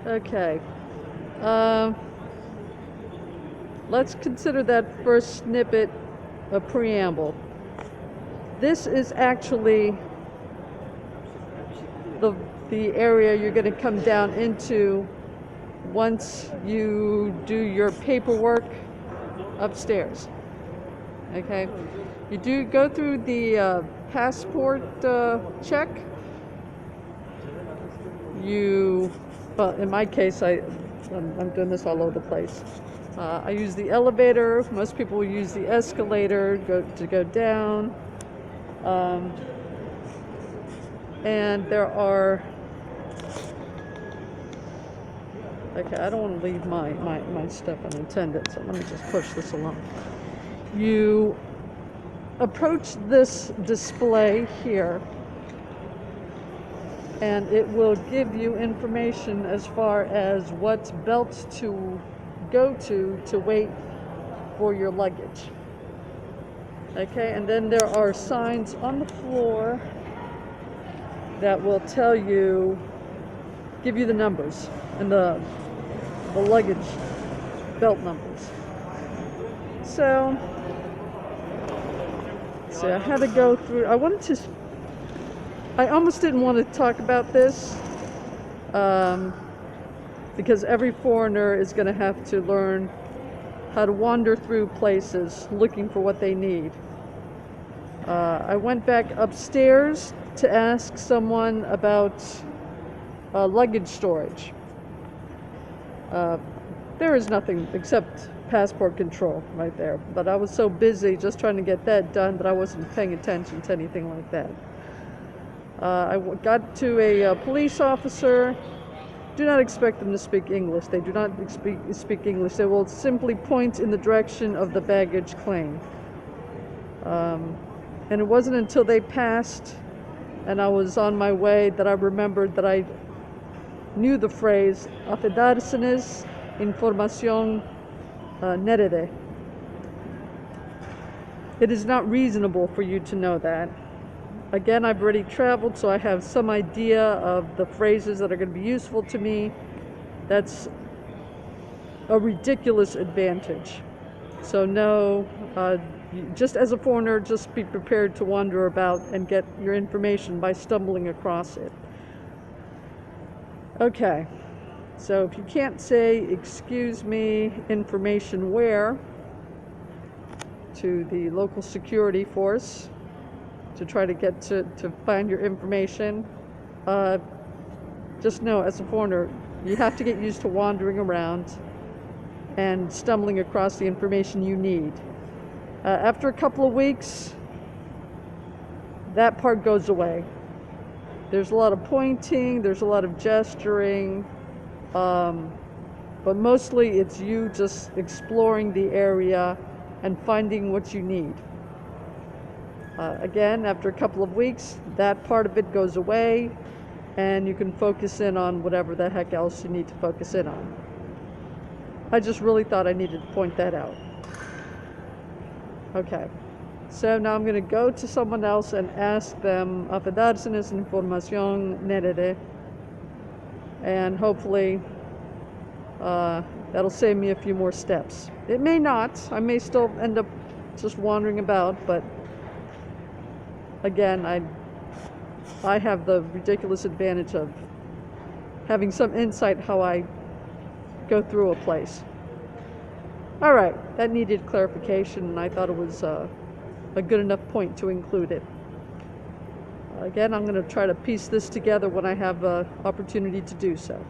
Okay. Um, let's consider that first snippet a preamble. This is actually the the area you're going to come down into once you do your paperwork upstairs. Okay, you do go through the passport check. You, well, in my case, I'm doing this all over the place. I use the elevator. Most people will use the escalator to go down. Um, and there are, okay, I don't want to leave my stuff unattended, so let me just push this along. You approach this display here, and it will give you information as far as what belts to go to wait for your luggage. Okay, and then there are signs on the floor that will tell you, give you the numbers and the luggage belt numbers. So I had to go through. I almost didn't want to talk about this because every foreigner is going to have to learn how to wander through places looking for what they need. I went back upstairs to ask someone about luggage storage. There is nothing except passport control right there, but I was so busy just trying to get that done that I wasn't paying attention to anything like that. I got to a police officer. Do not expect them to speak English. They do not speak English. They will simply point in the direction of the baggage claim. And it wasn't until they passed and I was on my way that I remembered that I knew the phrase "Affedersiniz información nerede." It is not reasonable for you to know that. Again, I've already traveled, so I have some idea of the phrases that are going to be useful to me. That's a ridiculous advantage. So no, just as a foreigner, just be prepared to wander about and get your information by stumbling across it. Okay, so if you can't say, "Excuse me, information where," to the local security force to try to get to find your information, just know as a foreigner, you have to get used to wandering around and stumbling across the information you need. After a couple of weeks, that part goes away. There's a lot of pointing, there's a lot of gesturing, but mostly it's you just exploring the area and finding what you need. Again, after a couple of weeks, that part of it goes away, and you can focus in on whatever the heck else you need to focus in on. I just really thought I needed to point that out. Okay, so now I'm going to go to someone else and ask them "Affedersiniz información nerede," and hopefully that'll save me a few more steps. It may not. I may still end up just wandering about, but again, I have the ridiculous advantage of having some insight how I go through a place. All right, that needed clarification, and I thought it was a good enough point to include it. Again, I'm going to try to piece this together when I have an opportunity to do so.